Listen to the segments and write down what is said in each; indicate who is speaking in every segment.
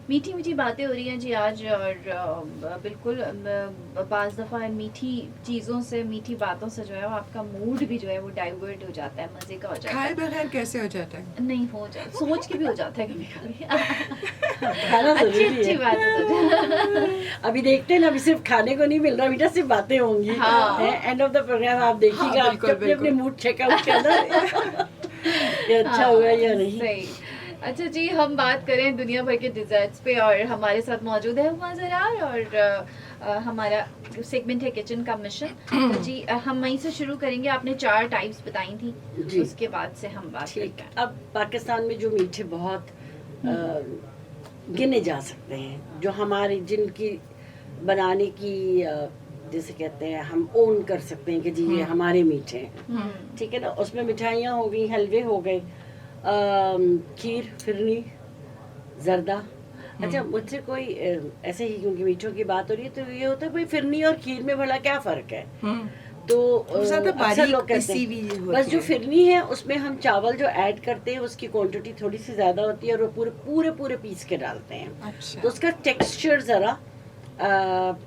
Speaker 1: मीठी मीठी बातें हो रही हैं जी आज, और बिल्कुल बाज़ दफ़ा मीठी चीज़ों से, मीठी बातों से जो है वो आपका मूड भी जो है वो डाइवर्ट हो जाता है, मज़े का हो जाता
Speaker 2: खाए
Speaker 1: है।
Speaker 2: बगैर कैसे हो जाता है?
Speaker 1: नहीं हो जाता, सोच के भी हो जाता है कभी कभी।
Speaker 3: खाना
Speaker 1: अच्छी
Speaker 3: जरूरी
Speaker 1: अच्छी
Speaker 3: है।
Speaker 1: बात है तो।
Speaker 3: अभी देखते हैं ना, अभी सिर्फ खाने को नहीं मिल रहा बेटा, सिर्फ बातें होंगी।
Speaker 1: हाँ।
Speaker 3: एंड ऑफ द प्रोग्राम आप देखिएगा,
Speaker 2: हाँ,
Speaker 3: आप
Speaker 2: बिल्कुल,
Speaker 3: अपने अपने
Speaker 2: बिल्कुल।
Speaker 3: मूड चेकआउट करना ये अच्छा हुआ या नहीं।
Speaker 1: सही। अच्छा जी, हम बात करें दुनिया भर के डिजर्ट्स पे, और हमारे साथ मौजूद है हुमा ज़रार, और हमारा सेगमेंट है किचन का मिशन। तो जी हम वहीं से शुरू करेंगे। आपने 4 टाइप्स बताई थी,
Speaker 3: जी।
Speaker 1: उसके बाद से हम बात
Speaker 3: ठीक।
Speaker 1: करते हैं।
Speaker 3: अब पाकिस्तान में जो मीठे बहुत गिने जा सकते हैं, जो हमारे जिनकी बनाने की जैसे कहते हैं हम ओन कर सकते हैं कि जी ये हमारे मीठे हैं, ठीक है ना। उसमें मिठाइयाँ हो गई, हलवे हो गए, खीर, फिरनी, जर्दा। अच्छा, मुझसे कोई ऐसे ही, क्योंकि मीठों की बात हो रही है, तो ये होता है भाई फिरनी और खीर में भला क्या फ़र्क है? तो
Speaker 2: ज़्यादा
Speaker 3: अक्सर
Speaker 2: बारीक
Speaker 3: लोग कहते
Speaker 2: पिसी हुई
Speaker 3: हैं
Speaker 2: होती
Speaker 3: बस जो
Speaker 2: है।
Speaker 3: फिरनी है उसमें हम चावल जो ऐड करते हैं उसकी क्वांटिटी थोड़ी सी ज़्यादा होती है, और वो पूरे पूरे पूरे पीस के डालते हैं,
Speaker 2: अच्छा।
Speaker 3: तो उसका टेक्सचर ज़रा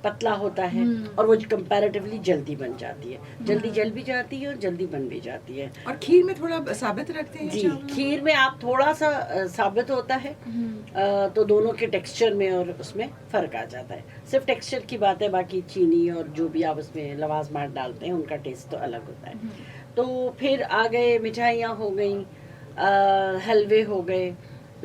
Speaker 3: पतला होता है, और वो कंपैरेटिवली जल्दी बन जाती है, जल्दी जल भी जाती है और जल्दी बन भी जाती है।
Speaker 2: और खीर में थोड़ा साबित रखते हैं
Speaker 3: जी,
Speaker 2: चावल?
Speaker 3: खीर में आप थोड़ा सा साबित होता है, तो दोनों के टेक्सचर में और उसमें फ़र्क आ जाता है। सिर्फ टेक्सचर की बात है, बाकी चीनी और जो भी आप उसमें लवाजमात डालते हैं उनका टेस्ट तो अलग होता है। तो फिर आ गए मिठाइयाँ हो गई, हलवे हो गए,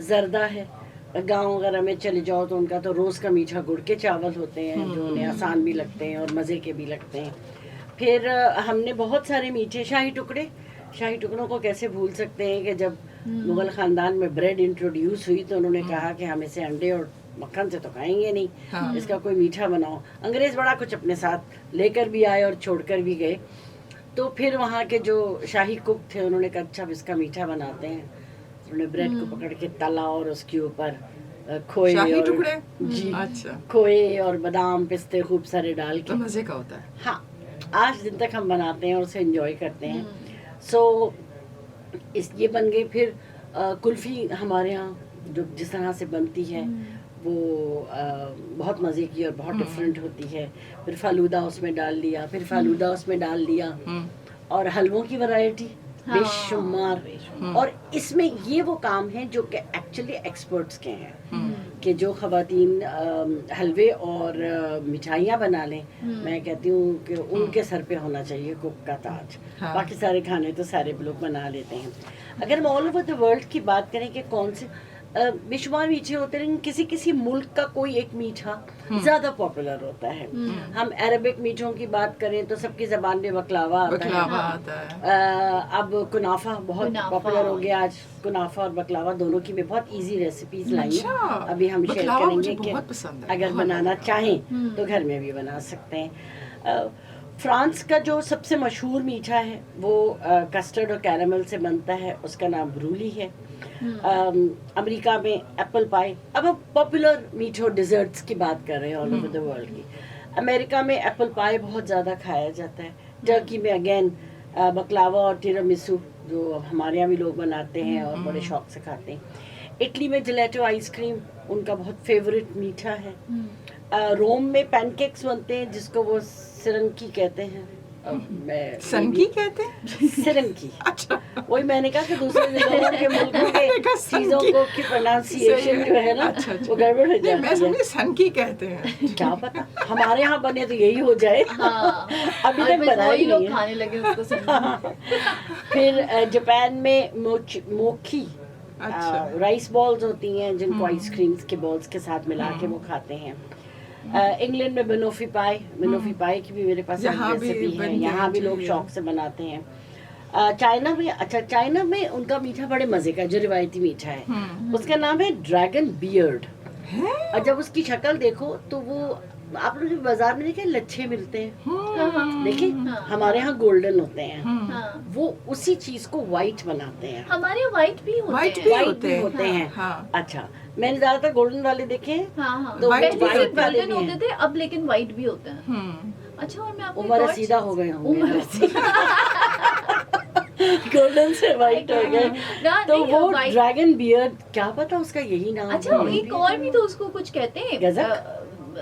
Speaker 3: जर्दा है। गांव वगैरह में चले जाओ तो उनका तो रोज़ का मीठा गुड़ के चावल होते हैं, जो उन्हें आसान भी लगते हैं और मज़े के भी लगते हैं। फिर हमने बहुत सारे मीठे, शाही टुकड़े, शाही टुकड़ों को कैसे भूल सकते हैं कि जब मुग़ल ख़ानदान में ब्रेड इंट्रोड्यूस हुई तो उन्होंने कहा कि हम इसे अंडे और मक्खन से तो खाएंगे नहीं,
Speaker 2: हाँ।
Speaker 3: इसका कोई मीठा बनाओ। अंग्रेज़ बड़ा कुछ अपने साथ लेकर भी आए और छोड़कर भी गए। तो फिर वहाँ के जो शाही कुक थे उन्होंने कहा अच्छा अब इसका मीठा बनाते हैं। उन्होंने ब्रेड को पकड़ के तला और उसके ऊपर खोए
Speaker 2: शाही
Speaker 3: और
Speaker 2: टुकड़े?
Speaker 3: जी,
Speaker 2: अच्छा।
Speaker 3: खोए और बादाम पिस्ते खूब सारे डाल
Speaker 2: तो
Speaker 3: के,
Speaker 2: मजे का होता है।
Speaker 3: हाँ, आज दिन तक हम बनाते हैं और उसे एंजॉय करते हैं। सो ये बन गई। फिर कुल्फ़ी हमारे यहाँ जो जिस तरह से बनती है वो बहुत मज़े की और बहुत डिफरेंट होती है। फिर फालूदा उसमें डाल लिया, फिर फालूदा उसमें डाल दिया, और हलवों की वैरायटी बेशुमार। और इसमें ये वो काम है जो कि एक्चुअली एक्सपर्ट्स के हैं, कि जो ख़वातीन हलवे और मिठाइयाँ बना लें, मैं कहती हूँ कि उनके सर पे होना चाहिए कुक का ताज।
Speaker 2: हाँ।
Speaker 3: बाकी सारे खाने तो सारे लोग बना लेते हैं। अगर हम ऑल ओवर द वर्ल्ड की बात करें कि कौन से बेशुमार मीठे होते हैं, लेकिन किसी किसी मुल्क का कोई एक मीठा ज़्यादा पॉपुलर होता है। हम अरबिक मीठों की बात करें तो सबकी ज़बान में बकलावा आता है।
Speaker 2: बकलावा आता है।
Speaker 3: अब कुनाफा बहुत पॉपुलर हो गया आज। कुनाफा और बकलावा दोनों की मैं बहुत इजी रेसिपीज लाई हैं,
Speaker 2: अच्छा,
Speaker 3: अभी हम शेयर
Speaker 2: बकलावा मुझे
Speaker 3: करेंगे
Speaker 2: बहुत
Speaker 3: कि
Speaker 2: पसंद है,
Speaker 3: अगर
Speaker 2: बहुत
Speaker 3: बनाना चाहें तो घर में भी बना सकते हैं। फ्रांस का जो सबसे मशहूर मीठा है वो कस्टर्ड और कैरामल से बनता है, उसका नाम ब्रूली है। अमेरिका में एप्पल पाई। अब हम पॉपुलर मीठों डिज़र्ट्स की बात कर रहे हैं ऑल ओवर द वर्ल्ड की। अमेरिका में एप्पल पाई बहुत ज़्यादा खाया जाता है। टर्की में अगेन बकलावा और तिरामिसू जो हमारे यहाँ भी लोग बनाते हैं और बड़े शौक से खाते हैं। इटली में जलेटो आइसक्रीम उनका बहुत फेवरेट मीठा है। रोम में पैनकेक्स बनते हैं जिसको वो सिरंकी कहते हैं।
Speaker 2: सनकी कहते हैं?
Speaker 3: सिरंकी।
Speaker 2: अच्छा,
Speaker 3: वही मैंने कहा कि दूसरे लोगों के मुल्कों
Speaker 2: मैंने
Speaker 3: के
Speaker 2: कहा
Speaker 3: चीजों
Speaker 2: सनकी।
Speaker 3: को की प्रोनाउंसिएशन जो है ना
Speaker 2: अच्छा, अच्छा।
Speaker 3: वो गड़बड़ हो
Speaker 2: नहीं, मैं
Speaker 3: जाती है।
Speaker 2: समझी सनकी कहते हैं।
Speaker 3: क्या पता हमारे यहाँ बने तो यही हो जाए।
Speaker 1: हाँ,
Speaker 3: अभी तक बना ही
Speaker 1: लोग
Speaker 3: नहीं है।
Speaker 1: खाने लगे उसको समझ।
Speaker 3: फिर जापान में मोखी
Speaker 2: अच्छा।
Speaker 3: राइस बॉल्स होती हैं जिनको आइसक्रीम्स के बॉल्स के साथ मिला के वो खाते हैं। इंग्लैंड में बनोफी पाई की भी मेरे पास
Speaker 2: यहाँ भी
Speaker 3: रेसिपी है,
Speaker 2: बनती
Speaker 3: यहाँ भी
Speaker 2: है,
Speaker 3: लोग
Speaker 2: जी।
Speaker 3: शौक से बनाते हैं। चाइना में उनका मीठा बड़े मजे का जो रिवायती मीठा है उसका नाम है ड्रैगन बियर्ड। और जब उसकी शक्ल देखो तो वो आप लोग बाजार में देखे लच्छे मिलते हैं, देखिए हमारे यहाँ गोल्डन होते हैं,
Speaker 1: हाँ,
Speaker 3: वो उसी चीज को व्हाइट बनाते हैं।
Speaker 1: हमारे यहाँ व्हाइट भी होते
Speaker 2: White
Speaker 1: हैं।
Speaker 2: भी
Speaker 3: व्हाइट
Speaker 2: होते
Speaker 3: भी
Speaker 2: हैं।
Speaker 3: होते हैं।
Speaker 2: हाँ।
Speaker 3: अच्छा, मैंने ज्यादातर गोल्डन वाले देखे हैं।
Speaker 1: हाँ हाँ,
Speaker 3: तो
Speaker 2: white
Speaker 1: पहले
Speaker 2: भी
Speaker 1: सिर्फ
Speaker 3: होते हैं।
Speaker 1: गोल्डन होते थे, अब लेकिन व्हाइट भी होते हैं। अच्छा, और मैं आपको
Speaker 3: उम्र सीधा हो गए होंगे
Speaker 1: उम्र
Speaker 3: हाँ। गोल्डन से वाइट हो गए।
Speaker 1: ना,
Speaker 3: तो
Speaker 1: नहीं,
Speaker 3: वो
Speaker 1: white-
Speaker 3: ड्रैगन बियर्ड, क्या पता उसका यही नाम
Speaker 1: अच्छा
Speaker 3: हो।
Speaker 1: एक और भी तो उसको कुछ कहते हैं
Speaker 3: गजक?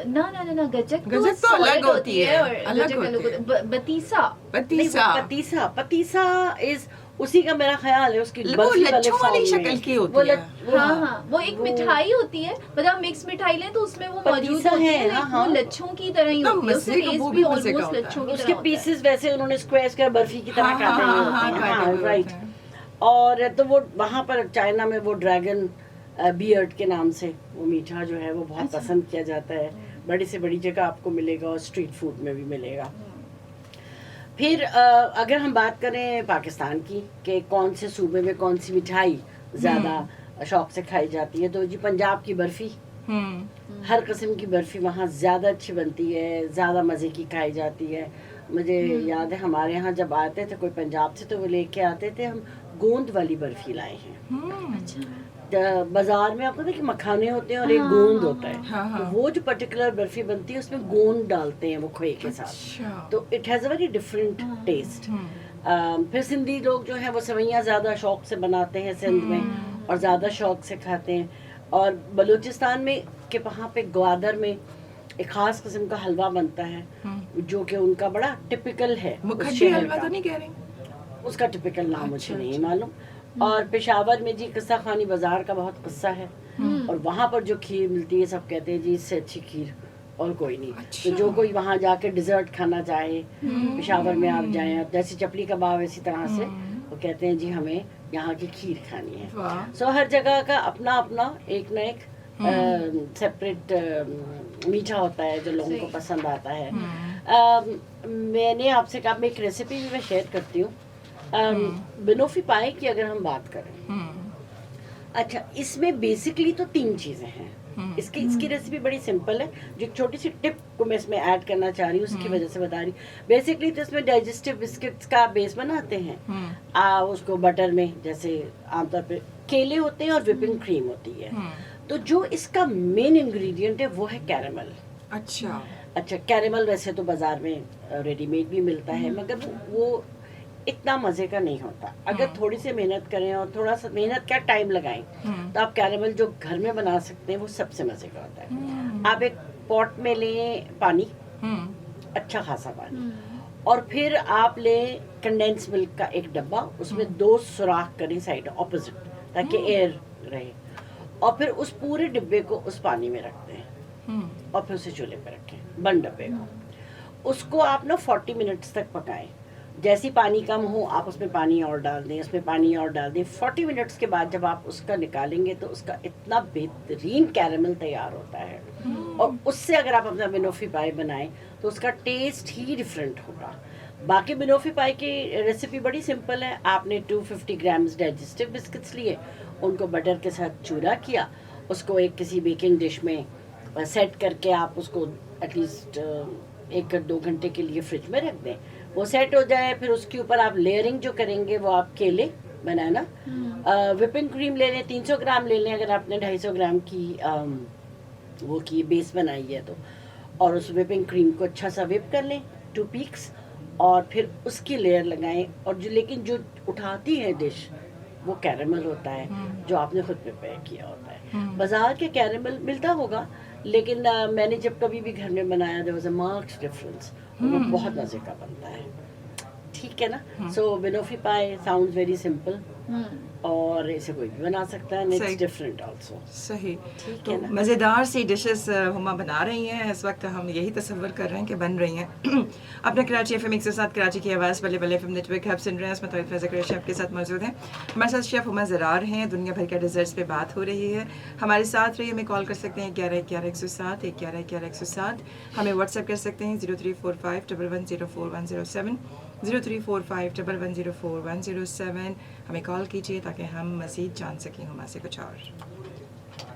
Speaker 1: ना गजक
Speaker 2: गजक तो
Speaker 1: solid
Speaker 2: अलग होती है,
Speaker 1: और
Speaker 2: अलग
Speaker 1: गजक
Speaker 2: होती है।
Speaker 1: बतीसा।
Speaker 3: नहीं, वो
Speaker 2: पतीसा
Speaker 3: पतीसा इज उसी का मेरा ख्याल है, उसकी
Speaker 2: वो
Speaker 3: बर्फी वाले
Speaker 2: लच्छों वाली
Speaker 3: फॉर्म में।
Speaker 2: शक्ल की होती
Speaker 3: वो
Speaker 2: है।
Speaker 1: हाँ वो एक मिठाई होती है, मतलब मिक्स मिठाई लें तो उसमें वो मौजूद
Speaker 3: पतीसा
Speaker 1: होती
Speaker 3: है,
Speaker 1: है,
Speaker 3: हाँ,
Speaker 1: लेकिन
Speaker 3: हाँ।
Speaker 1: वो लच्छों की तरह ही
Speaker 2: ना,
Speaker 1: होती है, उसका
Speaker 2: मज़े का
Speaker 1: टेस्ट
Speaker 2: वो
Speaker 1: भी
Speaker 2: भी मज़े का
Speaker 1: ऑलमोस्ट
Speaker 2: होता है।
Speaker 1: लच्छों की
Speaker 3: उसके
Speaker 1: तरह होता है।
Speaker 3: पीसेस वैसे उन्होंने स्क्वायर बर्फी की तरह
Speaker 2: हाँ,
Speaker 3: काटे हुए
Speaker 2: हाँ,
Speaker 3: होते
Speaker 2: हाँ,
Speaker 3: हैं।
Speaker 2: काटे
Speaker 3: हाँ,
Speaker 2: हुए होते
Speaker 3: राइट।
Speaker 2: हैं।
Speaker 3: और तो वो वहाँ पर चाइना में वो ड्रैगन बियर्ड के नाम से वो मीठा जो है वो बहुत
Speaker 1: अच्छा।
Speaker 3: पसंद किया जाता है। बड़ी से बड़ी जगह आपको मिलेगा और स्ट्रीट फूड में भी मिलेगा। फिर अगर हम बात करें पाकिस्तान की कि कौन से सूबे में कौन सी मिठाई ज़्यादा शौक से खाई जाती है, तो जी पंजाब की बर्फ़ी, हर किस्म की बर्फ़ी वहाँ ज़्यादा अच्छी बनती है, ज़्यादा मज़े की खाई जाती है। मुझे याद है हमारे यहाँ जब आते थे कोई पंजाब से तो वो लेके आते थे, हम गोंद वाली बर्फ़ी लाए हैं।
Speaker 1: अच्छा
Speaker 3: बाजार में आपको देखिए मखाने होते हैं और एक
Speaker 1: हाँ,
Speaker 3: गोंद
Speaker 1: हाँ,
Speaker 3: होता है।
Speaker 2: हाँ, हाँ।
Speaker 3: तो वो जो पर्टिकुलर बर्फ़ी बनती है उसमें गोंद डालते हैं वो खोए के साथ,
Speaker 2: अच्छा।
Speaker 3: तो it has a very different
Speaker 1: हाँ।
Speaker 3: टेस्ट। फिर सिंधी लोग जो हैं वो सवैयाँ ज़्यादा शौक से बनाते हैं सिंध में और ज़्यादा शौक से खाते हैं। और बलूचिस्तान में के वहाँ पे ग्वादर में एक ख़ास किस्म का हलवा बनता है जो कि उनका बड़ा टिपिकल है उस
Speaker 2: मुखद्दी
Speaker 3: शहर
Speaker 2: हलवा
Speaker 3: का।
Speaker 2: तो नहीं कह रही?
Speaker 3: उसका टिपिकल नाम मुझे
Speaker 2: अच्छा,
Speaker 3: नहीं
Speaker 2: अच्छा।
Speaker 3: मालूम। और पेशावर में जी किस्सा खानी बाजार का बहुत किस्सा है, और वहाँ पर जो खीर मिलती है सब कहते हैं जी इससे अच्छी खीर और कोई नहीं।
Speaker 2: अच्छा।
Speaker 3: तो जो कोई वहाँ जाके डिज़र्ट खाना चाहे, पेशावर में आप जाएं, आप जैसे चपली कबाब इसी तरह से वो कहते हैं जी हमें यहाँ की खीर खानी है।
Speaker 2: वाह।
Speaker 3: सो हर जगह का अपना अपना एक ना एक सेपरेट मीठा होता है जो लोगों को
Speaker 1: सही।
Speaker 3: पसंद आता है। मैंने आपसे कहा, मैं एक रेसिपी भी मैं शेयर करती हूँ बिनोफी पाए की अगर हम बात करें। अच्छा, इसमें बेसिकली तो 3 चीज़ें हैं। इसकी रेसिपी बड़ी सिंपल है, जो एक छोटी सी टिप को मैं इसमें ऐड करना चाह रही हूँ उसकी वजह से बता रही हूँ। बेसिकली तो इसमें डाइजेस्टिव बिस्किट्स का बेस बनाते हैं, उसको बटर में, जैसे आमतौर पे केले होते हैं और विपिंग क्रीम होती है। तो जो इसका मेन इंग्रेडिएंट है वो है कैरेमल। अच्छा, कैरेमल वैसे तो बाजार में रेडीमेड भी मिलता है, मगर वो इतना मज़े का नहीं होता। अगर थोड़ी सी मेहनत करें और थोड़ा सा मेहनत क्या टाइम लगाएं तो आप कैरेमल जो घर में बना सकते हैं वो सबसे मज़े का होता है। आप एक पॉट में लें पानी, अच्छा खासा पानी, और फिर आप लें कंडेंस मिल्क का एक डब्बा, उसमें 2 सुराख करें साइड ऑपोजिट ताकि एयर रहे, और फिर उस पूरे डिब्बे को उस पानी में रखते हैं और फिर उसे चूल्हे पर रखें बंद डब्बे को। उसको आप ना 40 मिनट्स तक पकाएं। जैसे ही पानी कम हो आप उसमें पानी और डाल दें, उसमें पानी और डाल दें। 40 मिनट्स के बाद जब आप उसका निकालेंगे तो उसका इतना बेहतरीन कैरेमल तैयार होता है, और उससे अगर आप अपना बिनोफी पाई बनाएं तो उसका टेस्ट ही डिफरेंट होगा। बाकी बिनोफी पाई की रेसिपी बड़ी सिंपल है। आपने 250 ग्राम्स डाइजेस्टिव बिस्किट्स लिए, उनको बटर के साथ चूरा किया, उसको एक किसी बेकिंग डिश में सेट करके आप उसको एटलीस्ट 1-2 घंटे के लिए फ्रिज में रख दें। वो सेट हो जाए, फिर उसके ऊपर आप लेयरिंग जो करेंगे वो आप केले, बनाना, विपिंग क्रीम ले लें, 300 ग्राम ले लें अगर आपने 250 ग्राम की वो की बेस बनाई है तो, और उस विपिंग क्रीम को अच्छा सा विप कर लें 2 पीक्स, और फिर उसकी लेयर लगाएं। और जो लेकिन जो उठाती है डिश वो कैरेमल होता है जो आपने खुद प्रिपेयर किया होता है। बाजार के कैरेमल मिलता होगा, लेकिन मैंने जब कभी भी घर में बनाया there was a marked difference, वो बहुत मज़े का बनता है। ठीक है ना? So banoffee pie sounds very simple, और इसे कोई भी बना सकता है,
Speaker 2: सही।
Speaker 3: It's different also.
Speaker 2: सही।
Speaker 3: ठीक
Speaker 2: तो
Speaker 3: है ना?
Speaker 2: मज़ेदार सी डिशेस हुमा बना रही हैं इस वक्त, हम यही तसव्वुर कर रहे हैं कि बन रही हैं। अपने कराची FM 107 कराची की आवाज़ बल्ले बल्ले FM नेटवर्क आप सुन रहे हैं, इसमें तौहीद फ़ैज़ल शेफ़ के साथ मौजूद हैं। हमारे साथ शेफ़ हुमा ज़रार हैं, दुनिया भर के डिज़र्ट्स पे बात हो रही है। हमारे साथ रहिए, हमें कॉल कर सकते हैं 11-11-107 11-11-107। हमें व्हाट्सएप कर सकते हैं 0345 1104 0345 1104 107। हमें कॉल कीजिए ताकि हम मज़ीद जान सकें हुमा से कुछ और।